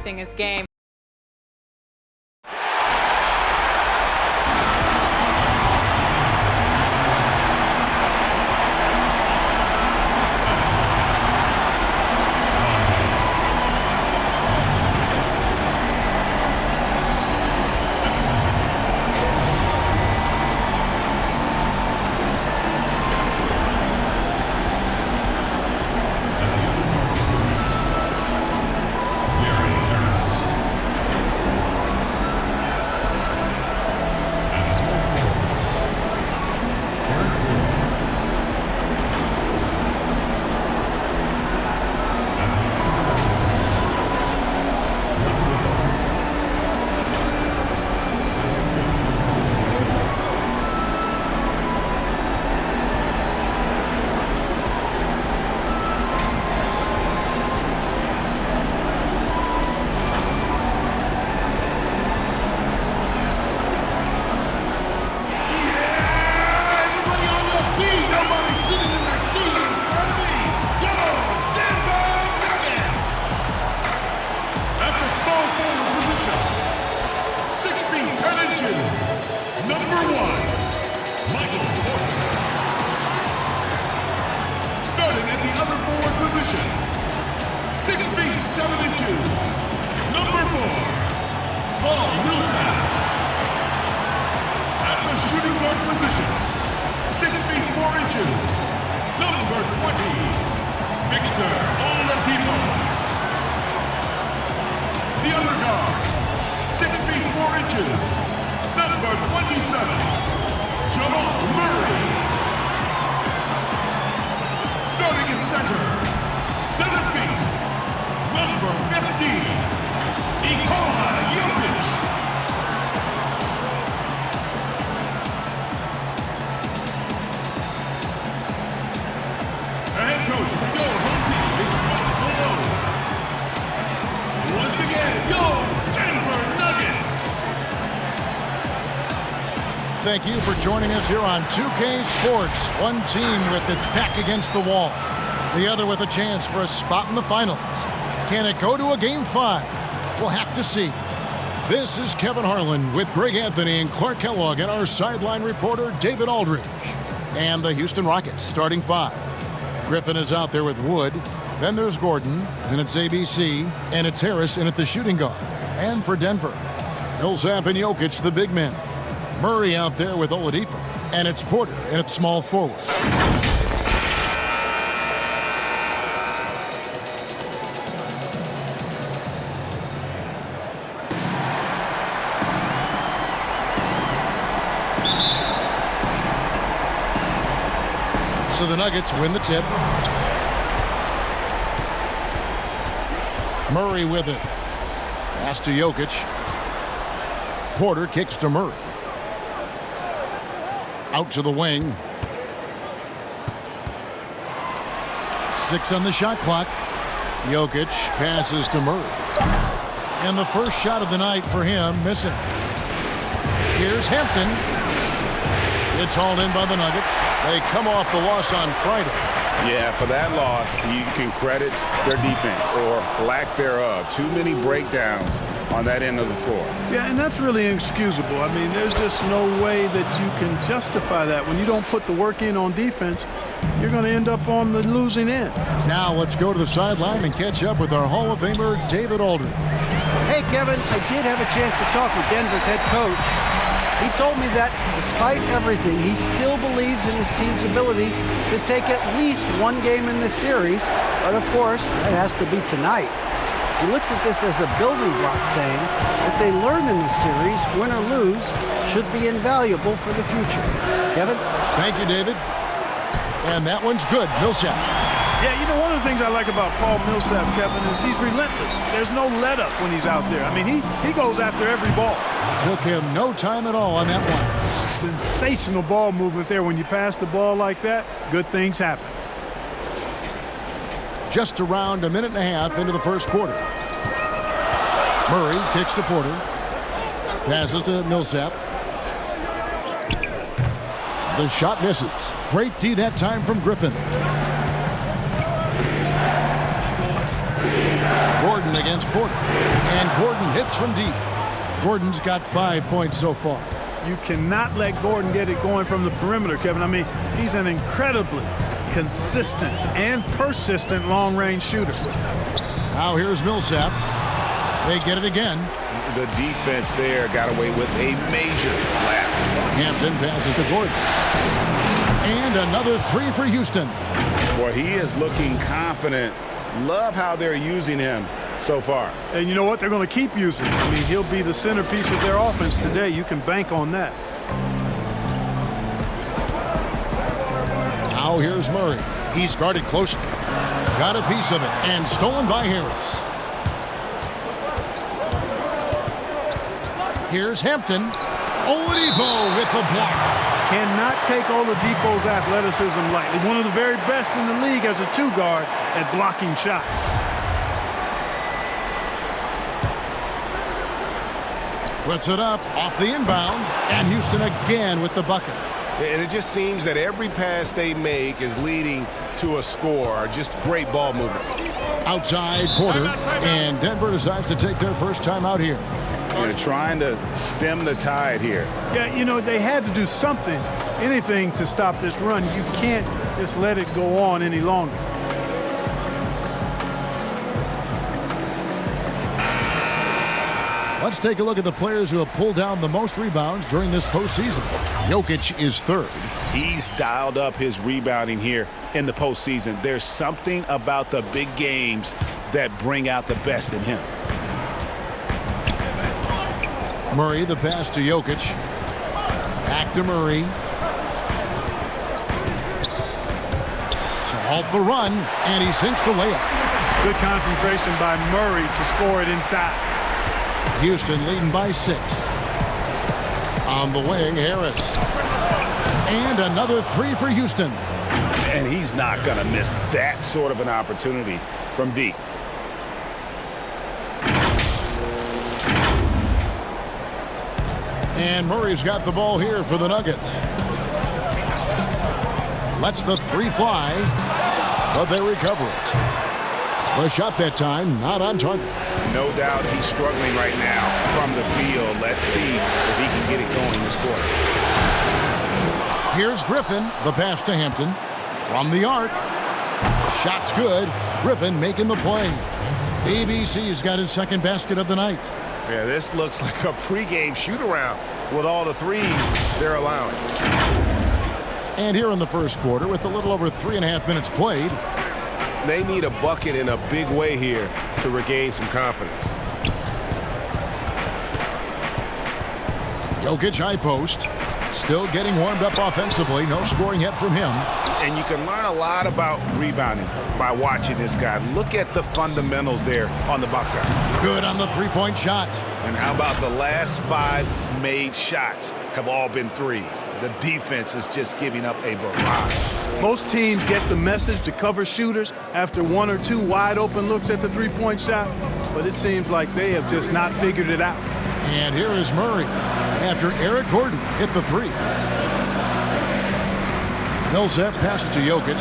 everything is game. Position, 6 feet 7 inches, number 4, Paul Millsap. At the shooting guard position, 6 feet 4 inches, number 20, Victor Oladipo. The other guard, 6 feet 4 inches, number 27, Jamal Murray. Starting in center, 7 feet, number 15, Nikola Jokic. The head coach of your home team is Mike Malone. Once again, your Denver Nuggets. Thank you for joining us here on 2K Sports. One team with its back against the wall, the other with a chance for a spot in the finals. Can it go to a Game 5? We'll have to see. This is Kevin Harlan with Greg Anthony and Clark Kellogg and our sideline reporter David Aldridge. And the Houston Rockets starting 5. Griffin is out there with Wood. Then there's Gordon, and it's ABC, and it's Harris in at the shooting guard. And for Denver, Millsap and Jokic, the big men. Murray out there with Oladipo, and it's Porter in at small forward. So the Nuggets win the tip. Murray with it. Pass to Jokic. Porter kicks to Murray. Out to the wing. 6 on the shot clock. Jokic passes to Murray. And the first shot of the night for him missing. Here's Hampton. It's hauled in by the Nuggets. They come off the loss on Friday. Yeah, for that loss, you can credit their defense or lack thereof. Too many breakdowns on that end of the floor. Yeah, and that's really inexcusable. I mean, there's just no way that you can justify that. When you don't put the work in on defense, you're going to end up on the losing end. Now let's go to the sideline and catch up with our Hall of Famer, David Aldridge. Hey, Kevin, I did have a chance to talk with Denver's head coach. He told me that despite everything, he still believes in his team's ability to take at least one game in this series. But of course, it has to be tonight. He looks at this as a building block, saying what they learn in this series, win or lose, should be invaluable for the future. Kevin? Thank you, David. And that one's good. Millsap. Yeah, you know, one of the things I like about Paul Millsap, Kevin, is he's relentless. There's no let-up when he's out there. I mean, he goes after every ball. Took him no time at all on that one. Sensational ball movement there. When you pass the ball like that, good things happen. Just around a minute and a half into the first quarter. Murray kicks to Porter. Passes to Millsap. The shot misses. Great D that time from Griffin. Gordon against Porter. Gordon hits from deep. Gordon's got 5 points so far. You cannot let Gordon get it going from the perimeter, Kevin. I mean, he's an incredibly consistent and persistent long-range shooter. Now here's Millsap. They get it again. The defense there got away with a major lapse. Hampton passes to Gordon. And another three for Houston. Boy, he is looking confident. Love how they're using him so far. And you know what? They're going to keep using him. I mean, he'll be the centerpiece of their offense today. You can bank on that. Now here's Murray. He's guarded closely. Got a piece of it and stolen by Harris. Here's Hampton. Oladipo with the block. Cannot take Oladipo's athleticism lightly. One of the very best in the league as a two-guard at blocking shots. Puts it up off the inbound. And Houston again with the bucket. And it just seems that every pass they make is leading to a score. Just great ball movement. Outside Porter. And Denver decides to take their first time out here. They're trying to stem the tide here. Yeah, you know, they had to do something, anything to stop this run. You can't just let it go on any longer. Let's take a look at the players who have pulled down the most rebounds during this postseason. Jokic is third. He's dialed up his rebounding here in the postseason. There's something about the big games that bring out the best in him. Murray, the pass to Jokic. Back to Murray. To halt the run, and he sinks the layup. Good concentration by Murray to score it inside. Houston leading by 6. On the wing, Harris. And another three for Houston. And he's not going to miss that sort of an opportunity from deep. And Murray's got the ball here for the Nuggets. Lets the three fly, but they recover it. The shot that time not on target. No doubt he's struggling right now from the field. Let's see if he can get it going this quarter. Here's Griffin, the pass to Hampton. From the arc. Shot's good. Griffin making the play. ABC's got his second basket of the night. Yeah, this looks like a pregame shoot-around with all the threes they're allowing. And here in the first quarter, with a little over 3.5 minutes played. They need a bucket in a big way here to regain some confidence. Jokic high post. Still getting warmed up offensively. No scoring yet from him. And you can learn a lot about rebounding by watching this guy. Look at the fundamentals there on the box out. Good on the three-point shot. And how about the last 5 made shots have all been threes? The defense is just giving up a barrage. Most teams get the message to cover shooters after 1 or 2 wide open looks at the three-point shot, but it seems like they have just not figured it out. And here is Murray after Eric Gordon hit the three. Millsap passes to Jokic.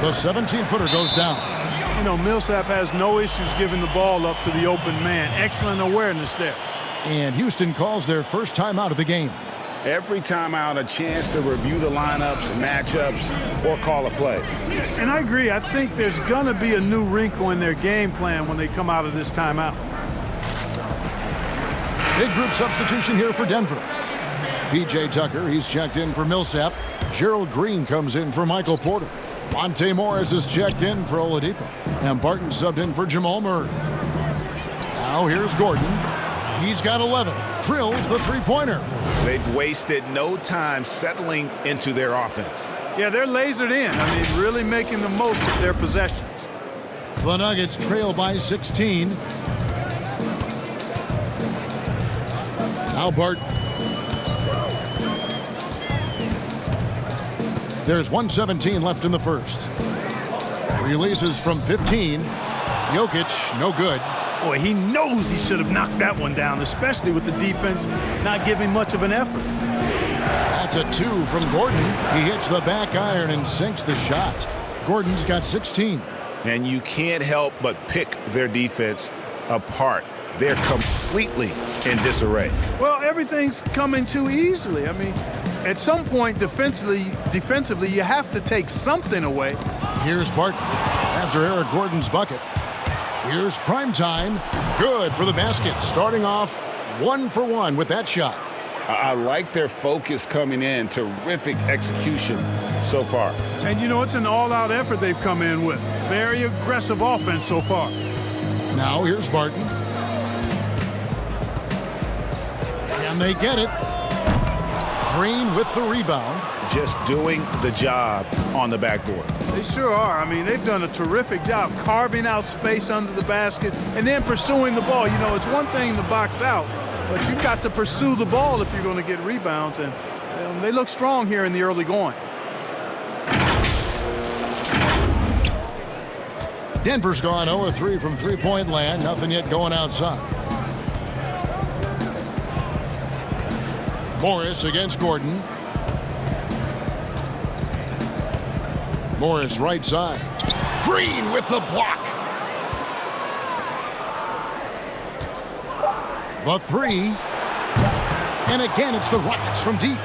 The 17-footer goes down. You know, Millsap has no issues giving the ball up to the open man. Excellent awareness there. And Houston calls their first timeout of the game. Every timeout, a chance to review the lineups, matchups, or call a play. And I agree. I think there's going to be a new wrinkle in their game plan when they come out of this timeout. Big group substitution here for Denver. P.J. Tucker, he's checked in for Millsap. Gerald Green comes in for Michael Porter. Monte Morris is checked in for Oladipo. And Barton subbed in for Jamal Murray. Now here's Gordon. He's got 11. Drills the three-pointer. They've wasted no time settling into their offense. Yeah, they're lasered in. I mean, really making the most of their possessions. The Nuggets trail by 16. Now Barton. There's 1:17 left in the first. Releases from 15. Jokic, no good. Boy, he knows he should have knocked that one down, especially with the defense not giving much of an effort. That's a 2 from Gordon. He hits the back iron and sinks the shot. Gordon's got 16. And you can't help but pick their defense apart. They're completely in disarray. Well, everything's coming too easily. I mean, at some point defensively, you have to take something away. Here's Barton after Eric Gordon's bucket. Here's Primetime. Good for the basket. Starting off 1 for 1 with that shot. I like their focus coming in. Terrific execution so far. And, you know, it's an all-out effort they've come in with. Very aggressive offense so far. Now here's Barton. And they get it. Green with the rebound. Just doing the job on the backboard. They sure are. I mean, they've done a terrific job carving out space under the basket and then pursuing the ball. You know, it's one thing to box out, but you've got to pursue the ball if you're going to get rebounds. And they look strong here in the early going. Denver's gone 0-3 from three-point land. Nothing yet going outside. Morris against Gordon. Morris right side. Green with the block. The three. And again, it's the Rockets from deep.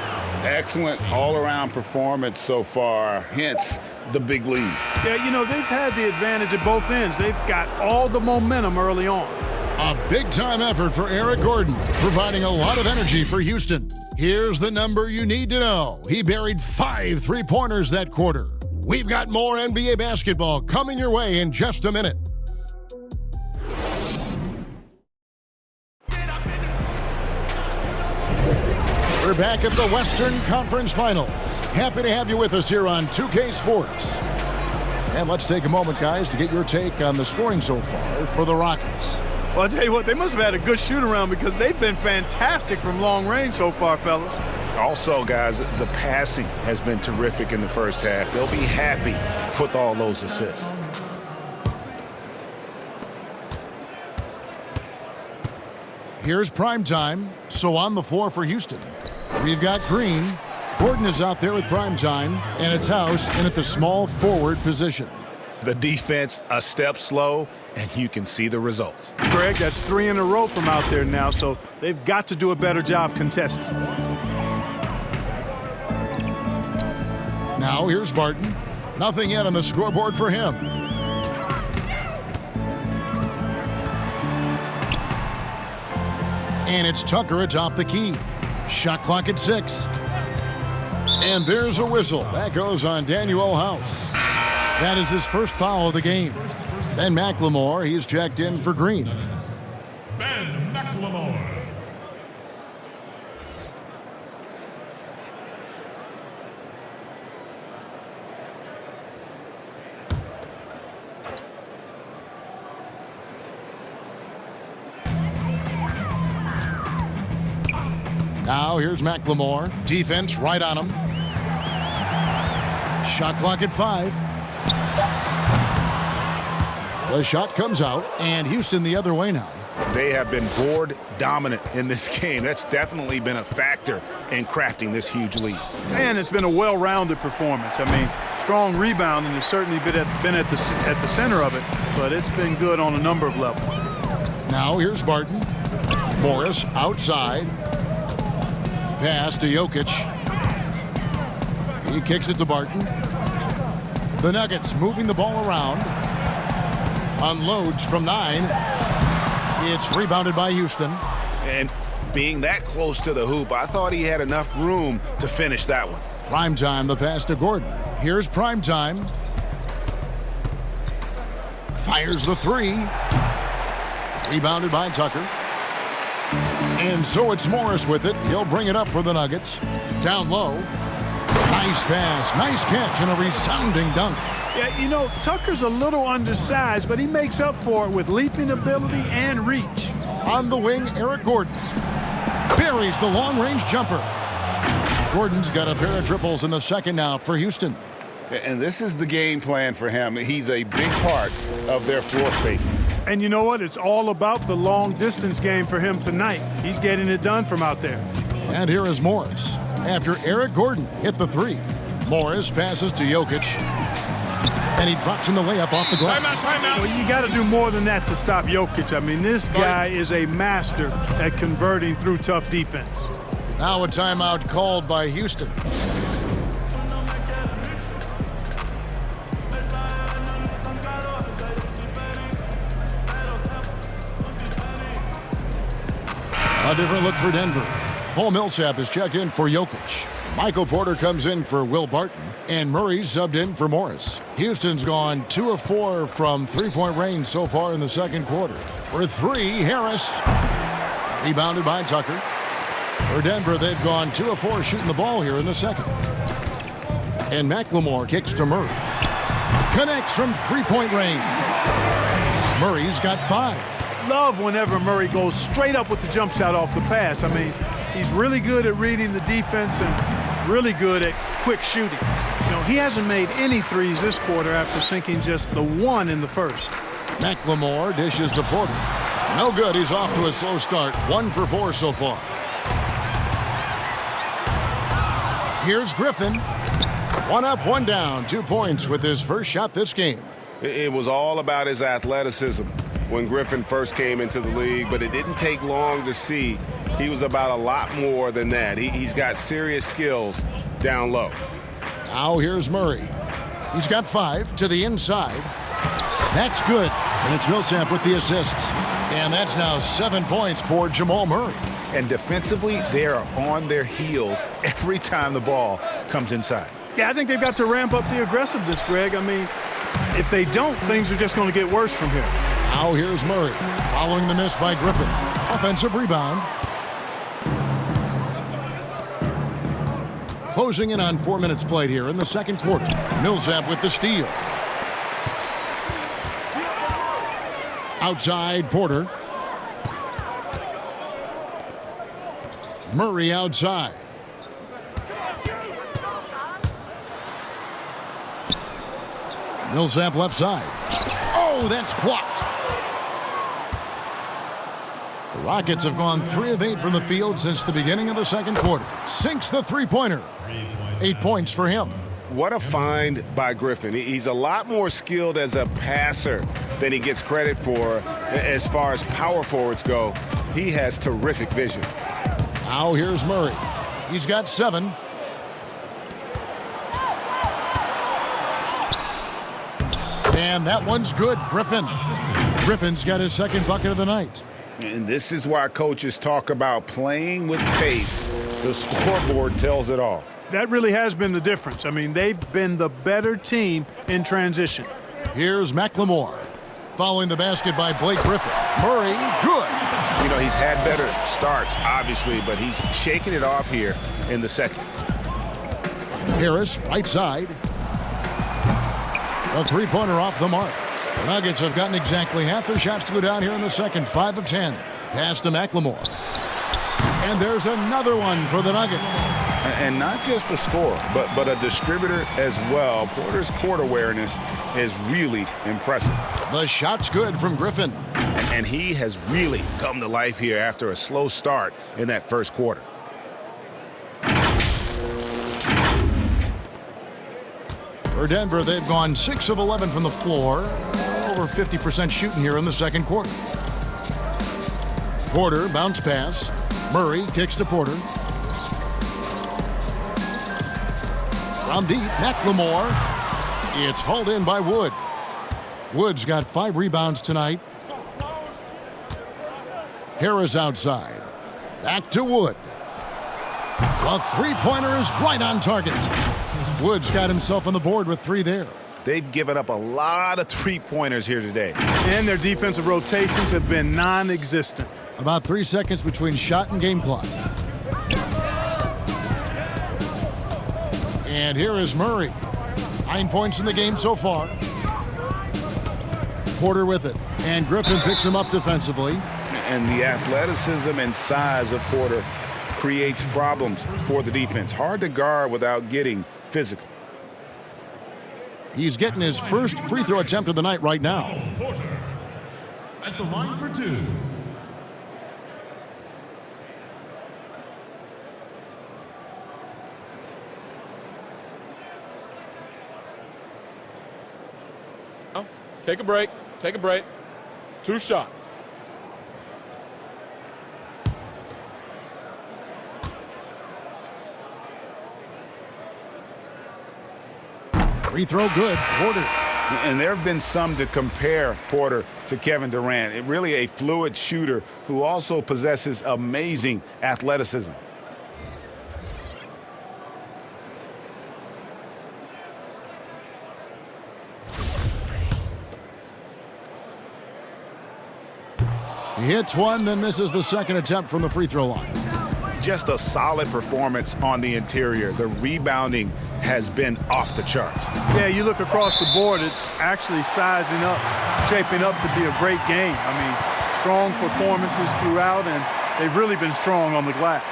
Excellent all-around performance so far, hence the big lead. Yeah, you know, they've had the advantage at both ends. They've got all the momentum early on. A big-time effort for Eric Gordon, providing a lot of energy for Houston. Here's the number you need to know. He buried 5 three-pointers that quarter. We've got more NBA basketball coming your way in just a minute. We're back at the Western Conference Finals. Happy to have you with us here on 2K Sports. And let's take a moment, guys, to get your take on the scoring so far for the Rockets. Well, I'll tell you what, they must have had a good shoot-around because they've been fantastic from long range so far, fellas. Also, guys, the passing has been terrific in the first half. They'll be happy with all those assists. Here's Primetime. So on the floor for Houston, we've got Green. Gordon is out there with Primetime, and it's House in at the small forward position. The defense a step slow, and you can see the results. Greg, that's 3 in a row from out there now, so they've got to do a better job contesting. Now here's Barton. Nothing yet on the scoreboard for him. And it's Tucker atop the key. Shot clock at 6. And there's a whistle. That goes on Daniel House. That is his first foul of the game. Ben McLemore, he's checked in for Green. Ben McLemore. Now here's McLemore. Defense right on him. Shot clock at 5. The shot comes out, and Houston the other way now. They have been board dominant in this game. That's definitely been a factor in crafting this huge lead. And it's been a well-rounded performance. I mean, strong rebounding has certainly been at the center of it, but it's been good on a number of levels. Now here's Barton. Morris outside. Pass to Jokic. He kicks it to Barton. The Nuggets moving the ball around. Unloads from 9. It's rebounded by Houston. And being that close to the hoop, I thought he had enough room to finish that one. Primetime, the pass to Gordon. Here's Primetime. Fires the 3. Rebounded by Tucker. And so it's Morris with it. He'll bring it up for the Nuggets. Down low. Nice pass, nice catch, and a resounding dunk. Yeah, you know, Tucker's a little undersized, but he makes up for it with leaping ability and reach. On the wing, Eric Gordon buries the long-range jumper. Gordon's got a pair of triples in the second now for Houston. And this is the game plan for him. He's a big part of their floor spacing. And you know what? It's all about the long-distance game for him tonight. He's getting it done from out there. And here is Morris. After Eric Gordon hit the 3, Morris passes to Jokic. And he drops in the layup off the glass. Well, you got to do more than that to stop Jokic. I mean, this guy is a master at converting through tough defense. Now a timeout called by Houston. A different look for Denver. Paul Millsap is checked in for Jokic. Michael Porter comes in for Will Barton. And Murray's subbed in for Morris. Houston's gone 2 of 4 from three-point range so far in the second quarter. For 3, Harris. Rebounded by Tucker. For Denver, they've gone 2 of 4 shooting the ball here in the second. And McLemore kicks to Murray. Connects from three-point range. Murray's got 5. Love whenever Murray goes straight up with the jump shot off the pass. I mean, he's really good at reading the defense and really good at quick shooting. You know, he hasn't made any threes this quarter after sinking just the one in the first. McLemore dishes to Porter. No good. He's off to a slow start. 1 for 4 so far. Here's Griffin. 1 up, 1 down. 2 points with his first shot this game. It was all about his athleticism when Griffin first came into the league, but it didn't take long to see he was about a lot more than that. He's got serious skills down low. Now here's Murray. He's got 5 to the inside. That's good. And it's Millsap with the assists. And that's now 7 points for Jamal Murray. And defensively, they are on their heels every time the ball comes inside. Yeah, I think they've got to ramp up the aggressiveness, Greg. I mean, if they don't, things are just going to get worse from here. Now here's Murray, following the miss by Griffin. Offensive rebound. Closing in on 4 minutes played here in the second quarter. Millsap with the steal. Outside, Porter. Murray outside. Millsap left side. Oh, that's blocked. The Rockets have gone 3 of 8 from the field since the beginning of the second quarter. Sinks the three-pointer. 8 points for him. What a find by Griffin. He's a lot more skilled as a passer than he gets credit for as far as power forwards go. He has terrific vision. Now here's Murray. He's got 7. And that one's good, Griffin. Griffin's got his second bucket of the night. And this is why coaches talk about playing with pace. The scoreboard tells it all. That really has been the difference. I mean, they've been the better team in transition. Here's McLemore. Following the basket by Blake Griffin. Murray, good. You know, he's had better starts, obviously, but he's shaking it off here in the second. Harris, right side. A three-pointer off the mark. The Nuggets have gotten exactly half their shots to go down here in the second. 5 of 10. Pass to McLemore. And there's another one for the Nuggets. And not just a scorer, but a distributor as well. Porter's court awareness is really impressive. The shot's good from Griffin. And he has really come to life here after a slow start in that first quarter. For Denver, they've gone 6 of 11 from the floor. Over 50% shooting here in the second quarter. Porter, bounce pass. Murray kicks to Porter. From deep, McLemore. It's hauled in by Wood. Wood's got 5 rebounds tonight. Harris outside. Back to Wood. A three-pointer is right on target. Wood's got himself on the board with 3 there. They've given up a lot of three-pointers here today. And their defensive rotations have been non-existent. About 3 seconds between shot and game clock. And here is Murray. 9 points in the game so far. Porter with it. And Griffin picks him up defensively. And the athleticism and size of Porter creates problems for the defense. Hard to guard without getting physical. He's getting his first free throw attempt of the night right now. Porter at the line for 2. Take a break. Take a break. 2 shots. Free throw good. Porter. And there have been some to compare Porter to Kevin Durant. Really a fluid shooter who also possesses amazing athleticism. He hits one, then misses the second attempt from the free throw line. Just a solid performance on the interior. The rebounding has been off the charts. Yeah, you look across the board, it's actually sizing up, shaping up to be a great game. I mean, strong performances throughout, and they've really been strong on the glass.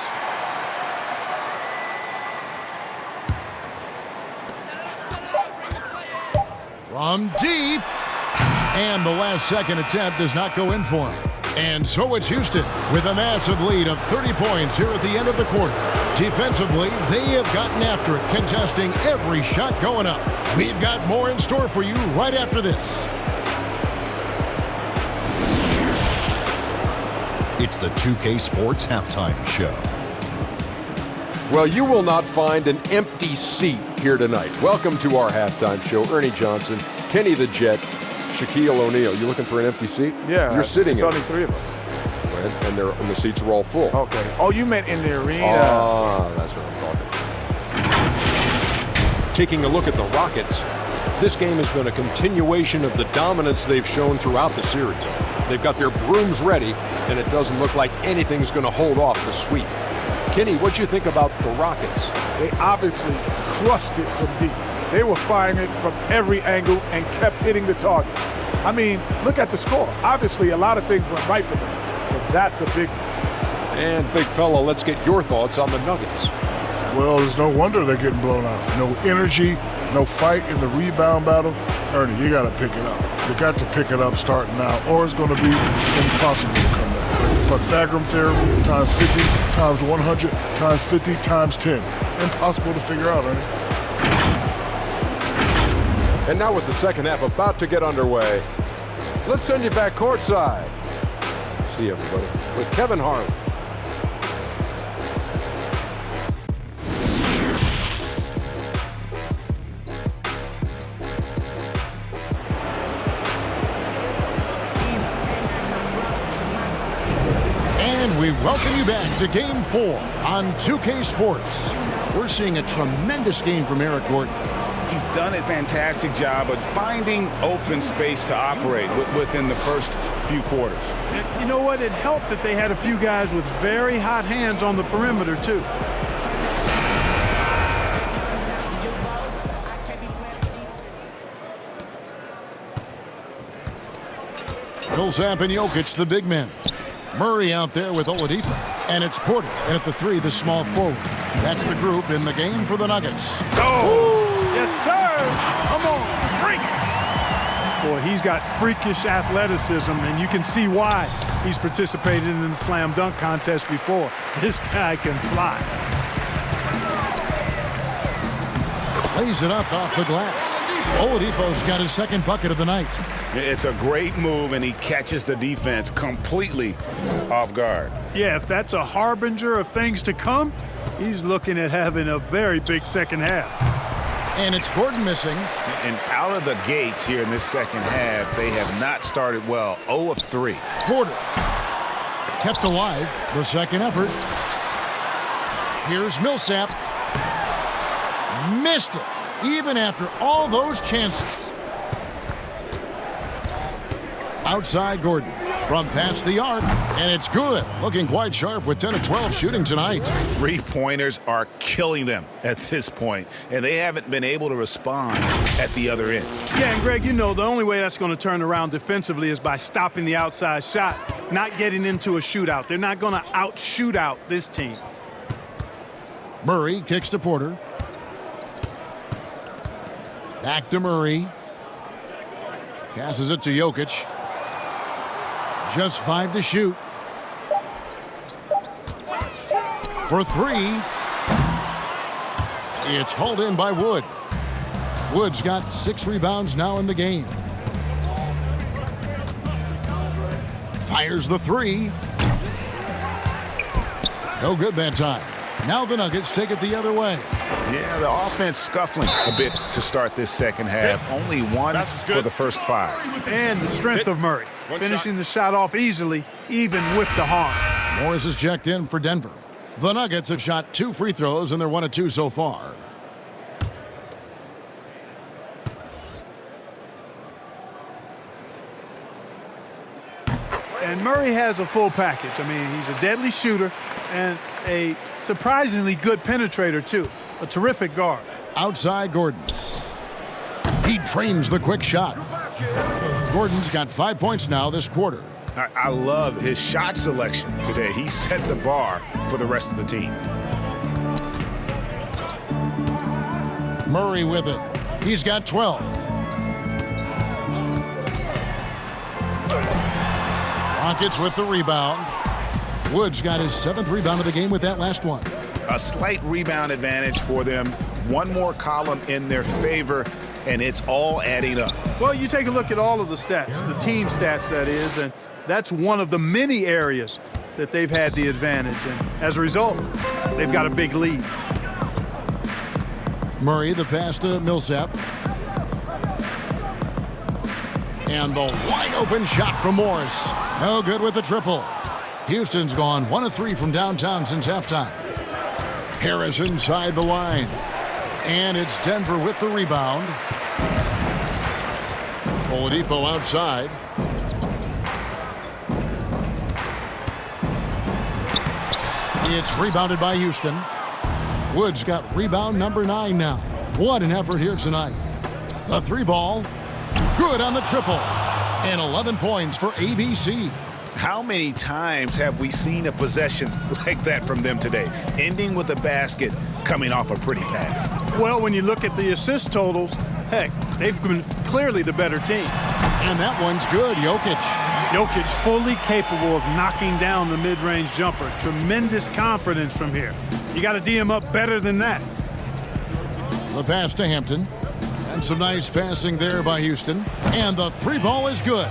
From deep. And the last second attempt does not go in for him. And so it's Houston with a massive lead of 30 points here at the end of the quarter. Defensively, they have gotten after it, contesting every shot going up. We've got more in store for you right after this. It's the 2K Sports Halftime Show. Well, you will not find an empty seat here tonight. Welcome to our halftime show. Ernie Johnson, Kenny the Jet, Shaquille O'Neal. You looking for an empty seat? Yeah. You're sitting in it. There's only 3 of us. And the seats are all full. Okay. Oh, you meant in the arena. Ah, that's what I'm talking. Taking a look at the Rockets, this game has been a continuation of the dominance they've shown throughout the series. They've got their brooms ready, and it doesn't look like anything's going to hold off the sweep. Kenny, what you think about the Rockets? They obviously crushed it from deep. They were firing it from every angle and kept hitting the target. I mean, look at the score. Obviously, a lot of things went right for them, but that's a big one. And big fella, let's get your thoughts on the Nuggets. Well, there's no wonder they're getting blown out. No energy, no fight in the rebound battle. Ernie, you got to pick it up. You got to pick it up starting now, or it's going to be impossible to come back. Pythagorean theorem times 50 times 100 times 50 times 10. Impossible to figure out, Ernie. And now with the second half about to get underway, let's send you back courtside. See you, everybody, with Kevin Harlan. And we welcome you back to Game 4 on 2K Sports. We're seeing a tremendous game from Eric Gordon. He's done a fantastic job of finding open space to operate within the first few quarters. You know what? It helped that they had a few guys with very hot hands on the perimeter, too. Millsap and Jokic, the big men. Murray out there with Oladipo. And it's Porter. And at the 3, the small forward. That's the group in the game for the Nuggets. Oh! Yes, sir! Come on, bring it! Boy, he's got freakish athleticism, and you can see why he's participated in the slam dunk contest before. This guy can fly. Lays it up off the glass. Oladipo's got his second bucket of the night. It's a great move, and he catches the defense completely off guard. Yeah, if that's a harbinger of things to come, he's looking at having a very big second half. And it's Gordon missing. And out of the gates here in this second half, they have not started well. 0 of 3. Porter kept alive the second effort. Here's Millsap. Missed it, even after all those chances. Outside Gordon from past the arc, and it's good. Looking quite sharp with 10 of 12 shooting tonight. 3-pointers are killing them at this point, and they haven't been able to respond at the other end. Yeah, and Greg, you know the only way that's going to turn around defensively is by stopping the outside shot, not getting into a shootout. They're not going to out-shoot out this team. Murray kicks to Porter. Back to Murray. Passes it to Jokic. Just 5 to shoot. For 3. It's hauled in by Wood. Wood's got 6 rebounds now in the game. Fires the three. No good that time. Now the Nuggets take it the other way. Yeah, the offense scuffling a bit to start this second half. Only one for the first 5. And the strength of Murray, finishing the shot off easily, even with the harm. Morris is checked in for Denver. The Nuggets have shot 2 free throws, and they're 1 of 2 so far. And Murray has a full package. I mean, he's a deadly shooter and a surprisingly good penetrator, too. A terrific guard. Outside Gordon. He trains the quick shot. Gordon's got 5 points now this quarter. I love his shot selection today. He set the bar for the rest of the team. Murray with it. He's got 12. Rockets with the rebound. Woods got his 7th rebound of the game with that last one. A slight rebound advantage for them. One more column in their favor, and it's all adding up. Well, you take a look at all of the stats, the team stats, that is, and that's one of the many areas that they've had the advantage. And as a result, they've got a big lead. Murray, the pass to Millsap. And the wide open shot from Morris. No good with the triple. Houston's gone 1 of 3 from downtown since halftime. Harris inside the line. And it's Denver with the rebound. Oladipo outside. It's rebounded by Houston. Woods got rebound number 9 now. What an effort here tonight. The 3 ball. Good on the triple. And 11 points for ABC. How many times have we seen a possession like that from them today, ending with a basket coming off a pretty pass? Well, when you look at the assist totals, heck, they've been clearly the better team. And that one's good, Jokic. Jokic fully capable of knocking down the mid-range jumper. Tremendous confidence from here. You got to D him up better than that. The pass to Hampton. And some nice passing there by Houston. And the 3 ball is good.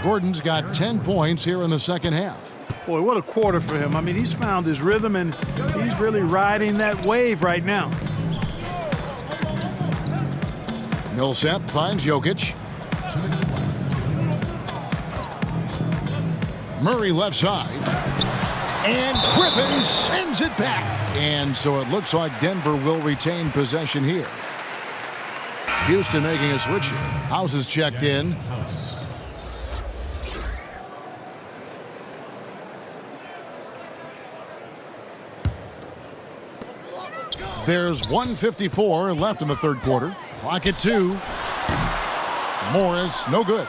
Gordon's got 10 points here in the second half. Boy, what a quarter for him. I mean, he's found his rhythm, and he's really riding that wave right now. Millsap finds Jokic. Murray left side. And Griffin sends it back. And so it looks like Denver will retain possession here. Houston making a switch here. House is checked in. There's 1:54 left in the third quarter. Clock at 2. Morris, no good.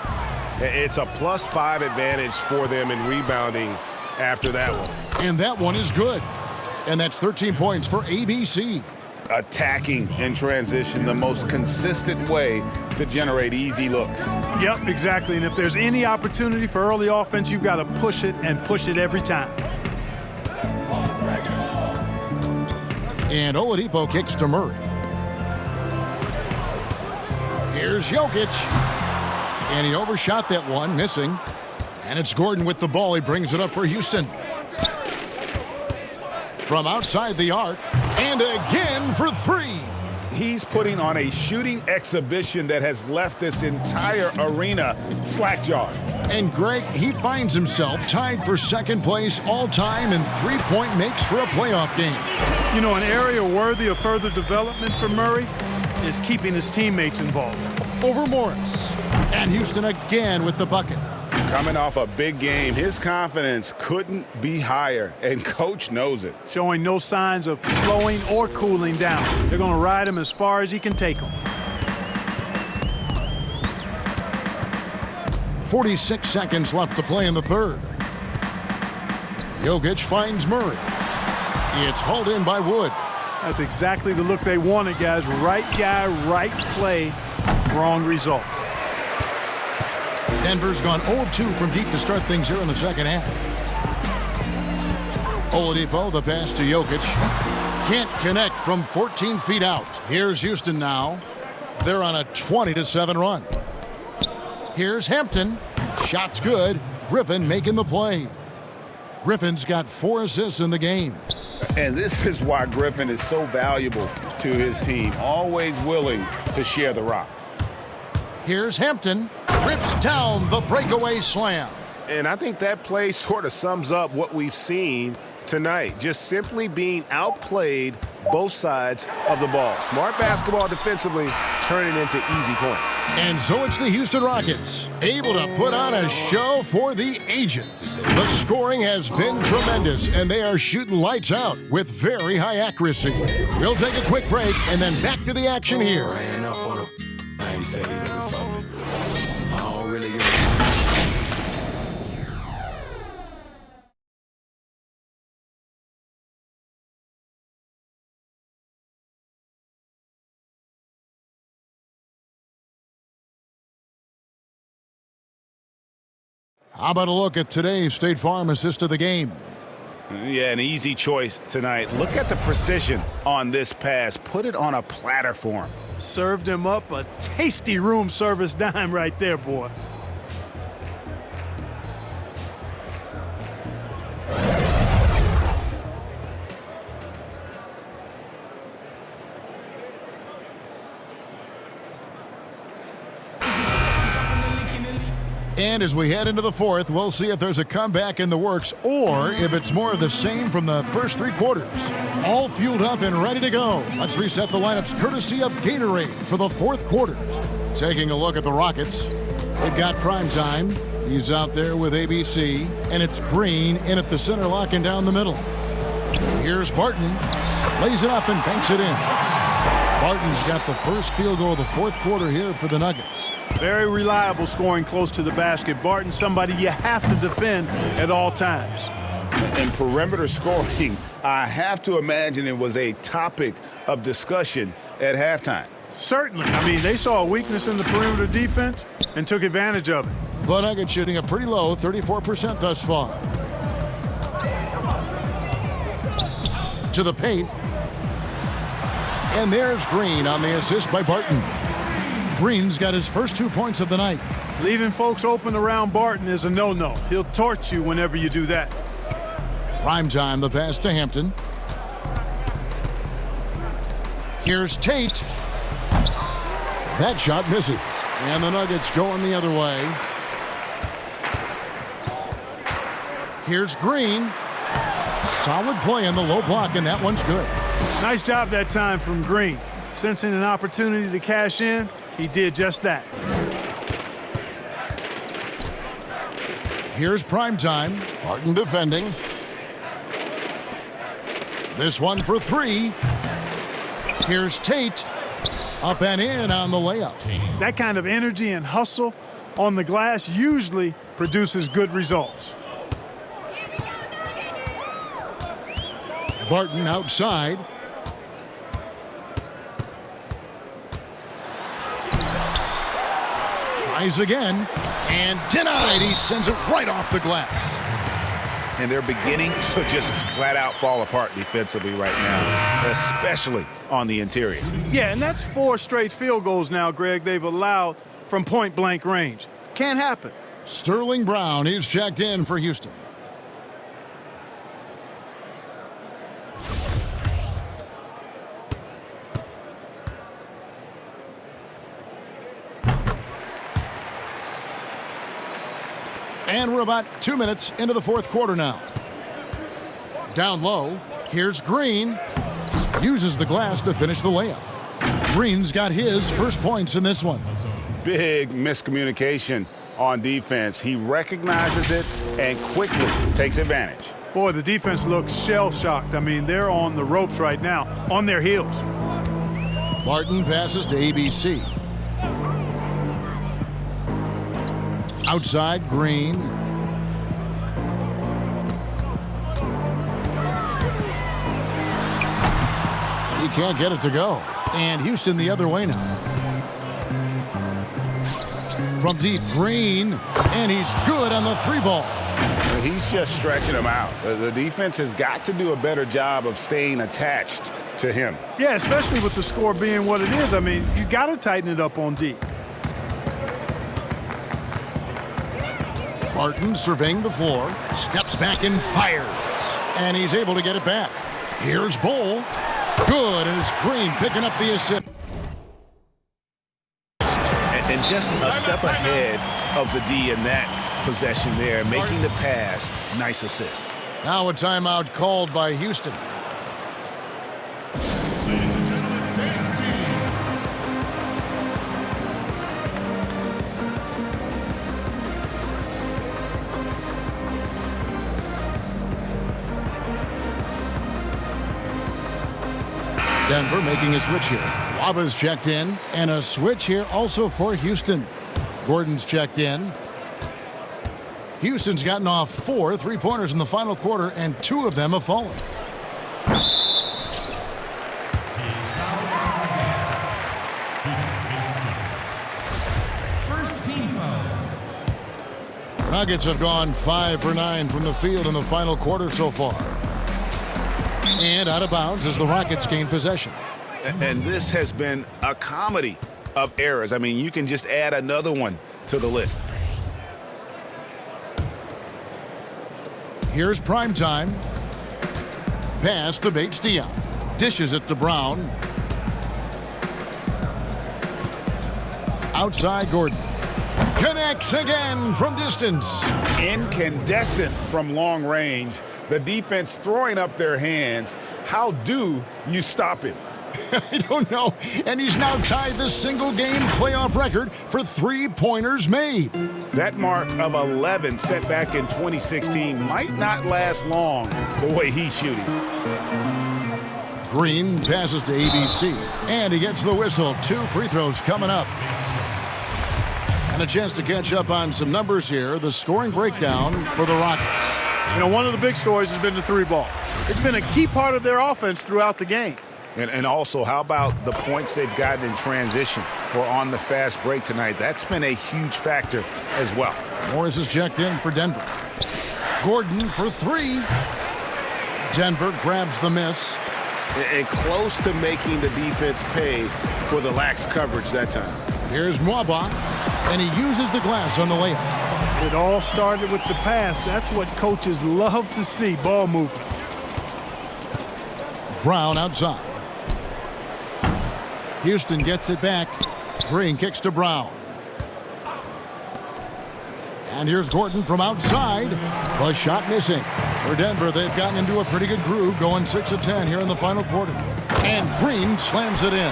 It's a +5 advantage for them in rebounding after that one. And that one is good. And that's 13 points for ABC. Attacking in transition, the most consistent way to generate easy looks. Yep, exactly. And if there's any opportunity for early offense, you've got to push it and push it every time. And Oladipo kicks to Murray. Here's Jokic. And he overshot that one, missing. And it's Gordon with the ball. He brings it up for Houston. From outside the arc. And again for 3. He's putting on a shooting exhibition that has left this entire arena slack-jawed. And Greg, he finds himself tied for second place all-time in 3-point makes for a playoff game. You know, an area worthy of further development for Murray is keeping his teammates involved. Over Morris. And Houston again with the bucket. Coming off a big game, his confidence couldn't be higher, and Coach knows it. Showing no signs of slowing or cooling down. They're going to ride him as far as he can take him. 46 seconds left to play in the third. Jokic finds Murray. It's hauled in by Wood. That's exactly the look they wanted, guys. Right guy, right play, wrong result. Denver's gone 0 of 2 from deep to start things here in the second half. Oladipo, the pass to Jokic. Can't connect from 14 feet out. Here's Houston now. They're on a 20-7 run. Here's Hampton. Shot's good. Griffin making the play. Griffin's got 4 assists in the game. And this is why Griffin is so valuable to his team, always willing to share the rock. Here's Hampton, rips down the breakaway slam. And I think that play sort of sums up what we've seen tonight, just simply being outplayed both sides of the ball. Smart basketball defensively, turning into easy points. And so it's the Houston Rockets, able to put on a show for the ages. The scoring has been tremendous, and they are shooting lights out with very high accuracy. We'll take a quick break and then back to the action here. How about a look at today's State Farm assist of the game? Yeah, an easy choice tonight. Look at the precision on this pass. Put it on a platter for him. Served him up a tasty room service dime right there, boy. And as we head into the fourth, we'll see if there's a comeback in the works or if it's more of the same from the first 3 quarters. All fueled up and ready to go. Let's reset the lineups courtesy of Gatorade for the fourth quarter. Taking a look at the Rockets. They've got Primetime. He's out there with ABC. And it's Green in at the center, locking down the middle. Here's Barton. Lays it up and banks it in. Barton's got the first field goal of the fourth quarter here for the Nuggets. Very reliable scoring close to the basket. Barton, somebody you have to defend at all times. And perimeter scoring, I have to imagine it was a topic of discussion at halftime. Certainly. I mean, they saw a weakness in the perimeter defense and took advantage of it. The Nuggets shooting a pretty low 34% thus far. To the paint. And there's Green on the assist by Barton. Green's got his first 2 points of the night. Leaving folks open around Barton is a no-no. He'll torch you whenever you do that. Primetime, the pass to Hampton. Here's Tate. That shot misses. And the Nuggets going the other way. Here's Green. Solid play in the low block, and that one's good. Nice job that time from Green. Sensing an opportunity to cash in, he did just that. Here's Primetime. Barton defending. This one for 3. Here's Tate. Up and in on the layup. That kind of energy and hustle on the glass usually produces good results. Barton outside. Tries again. And denied. He sends it right off the glass. And they're beginning to just flat out fall apart defensively right now, especially on the interior. Yeah, and that's 4 straight field goals now, Greg, they've allowed from point-blank range. Can't happen. Sterling Brown is checked in for Houston. And we're about 2 minutes into the fourth quarter now. Down low, here's Green. Uses the glass to finish the layup. Green's got his first points in this one. Big miscommunication on defense. He recognizes it and quickly takes advantage. Boy, the defense looks shell-shocked. I mean, they're on the ropes right now, on their heels. Barton passes to ABC. Outside, Green. He can't get it to go. And Houston the other way now. From deep, Green. And he's good on the 3-ball. He's just stretching him out. The defense has got to do a better job of staying attached to him. Yeah, especially with the score being what it is. I mean, you got to tighten it up on D. Barton surveying the floor, steps back and fires. And he's able to get it back. Here's Bull. Good, and it's Green picking up the assist. And just a step ahead of the D in that possession there, making the pass. Nice assist. Now a timeout called by Houston. Ladies and gentlemen, dance team. Denver making a switch here. Waba's checked in, and a switch here also for Houston. Gordon's checked in. Houston's gotten off 4 3-pointers in the final quarter, and 2 of them have fallen. First team foul. Nuggets have gone 5 for 9 from the field in the final quarter so far. And out of bounds as the Rockets gain possession. And this has been a comedy of errors. I mean, you can just add another one to the list. Here's prime time. Pass to Bates-Diop. Dishes it to Brown. Outside Gordon. Connects again from distance. Incandescent from long range. The defense throwing up their hands. How do you stop him? I don't know. And he's now tied the single-game playoff record for 3-pointers made. That mark of 11 set back in 2016 might not last long the way he's shooting. Green passes to ABC, and he gets the whistle. 2 free throws coming up. And a chance to catch up on some numbers here. The scoring breakdown for the Rockets. You know, one of the big stories has been the 3-ball. It's been a key part of their offense throughout the game. And also, how about the points they've gotten in transition or on the fast break tonight? That's been a huge factor as well. Morris is checked in for Denver. Gordon for 3. Denver grabs the miss. And close to making the defense pay for the lax coverage that time. Here's Mwaba, and he uses the glass on the layup. It all started with the pass. That's what coaches love to see, ball movement. Brown outside. Houston gets it back. Green kicks to Brown. And here's Gordon from outside. The shot missing. For Denver, they've gotten into a pretty good groove, going 6 of 10 here in the final quarter. And Green slams it in.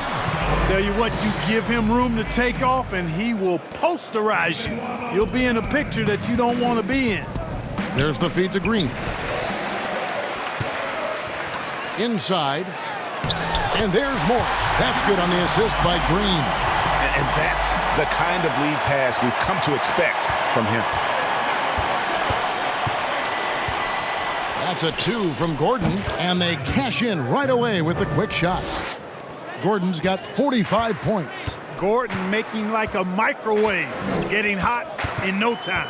Tell you what, you give him room to take off, and he will posterize you. You'll be in a picture that you don't want to be in. There's the feed to Green. Inside. And there's Morris. That's good on the assist by Green. And that's the kind of lead pass we've come to expect from him. That's a 2 from Gordon, and they cash in right away with the quick shot. Gordon's got 45 points. Gordon making like a microwave, getting hot in no time.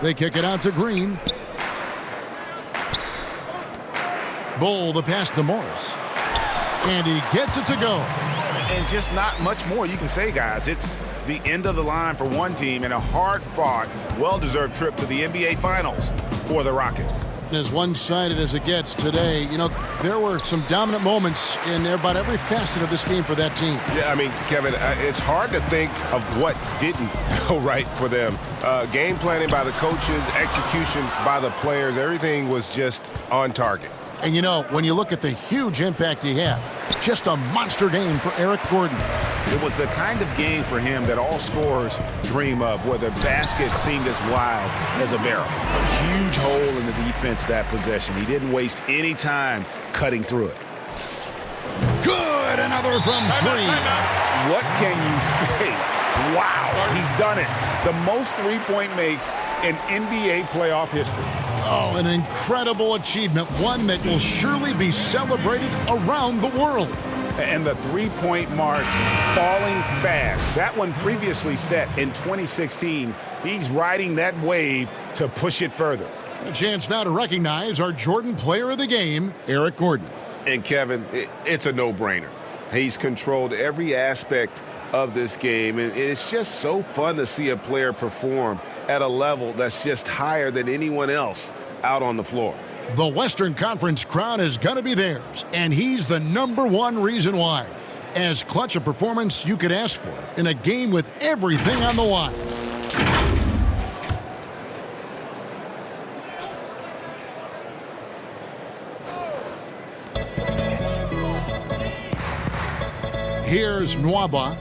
They kick it out to Green. Bull the pass to Morris. And he gets it to go. And just not much more you can say, guys. It's the end of the line for one team and a hard-fought, well-deserved trip to the NBA Finals for the Rockets. As one-sided as it gets today, you know, there were some dominant moments in about every facet of this game for that team. Yeah, I mean, Kevin, it's hard to think of what didn't go right for them. Game planning by the coaches, execution by the players, everything was just on target. And, you know, when you look at the huge impact he had, just a monster game for Eric Gordon. It was the kind of game for him that all scorers dream of, where the basket seemed as wide as a barrel. A huge hole in the defense that possession. He didn't waste any time cutting through it. Good, another from 3. What can you say? Wow, he's done it. The most three-point makes in NBA playoff history. Oh, an incredible achievement, one that will surely be celebrated around the world. And the three-point marks falling fast. That one previously set in 2016. He's riding that wave to push it further. A chance now to recognize our Jordan Player of the Game, Eric Gordon. And Kevin, it's a no-brainer. He's controlled every aspect of this game. And it's just so fun to see a player perform at a level that's just higher than anyone else out on the floor. The Western Conference crown is going to be theirs, and he's the #1 reason why. As clutch a performance you could ask for in a game with everything on the line. Here's Nwaba.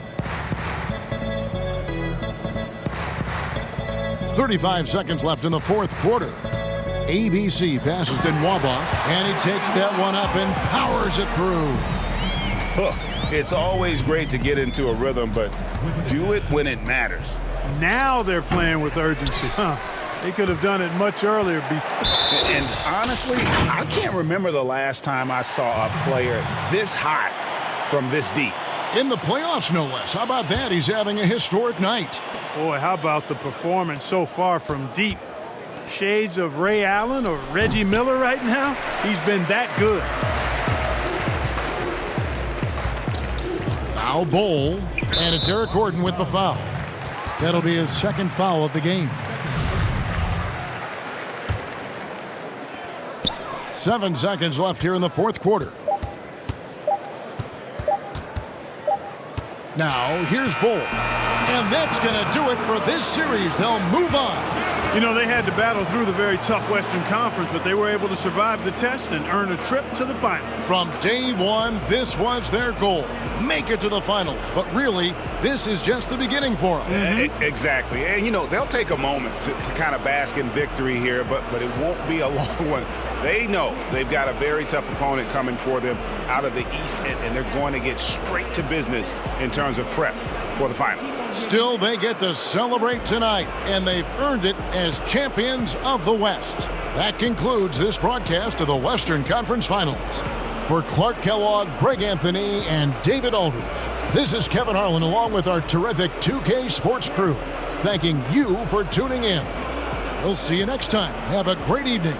35 seconds left in the fourth quarter. ABC passes to Nwaba, and he takes that one up and powers it through. Look, it's always great to get into a rhythm, but do it when it matters. Now they're playing with urgency. They could have done it much earlier. And honestly, I can't remember the last time I saw a player this hot from this deep. In the playoffs, no less. How about that? He's having a historic night. Boy, how about the performance so far from deep? Shades of Ray Allen or Reggie Miller right now? He's been that good. Now Bol, and it's Eric Gordon with the foul. That'll be his second foul of the game. 7 seconds left here in the fourth quarter. Now, here's Bol. And that's going to do it for this series. They'll move on. You know, they had to battle through the very tough Western Conference, but they were able to survive the test and earn a trip to the finals. From day one, this was their goal. Make it to the finals. But really, this is just the beginning for them. Exactly. And, you know, they'll take a moment to kind of bask in victory here, but it won't be a long one. They know they've got a very tough opponent coming for them out of the East, and they're going to get straight to business in terms of prep for the finals. Still, they get to celebrate tonight, and they've earned it as champions of the West. That concludes this broadcast of the Western Conference Finals. For Clark Kellogg, Greg Anthony, and David Aldridge, this is Kevin Harlan along with our terrific 2K Sports crew, thanking you for tuning in. We'll see you next time. Have a great evening.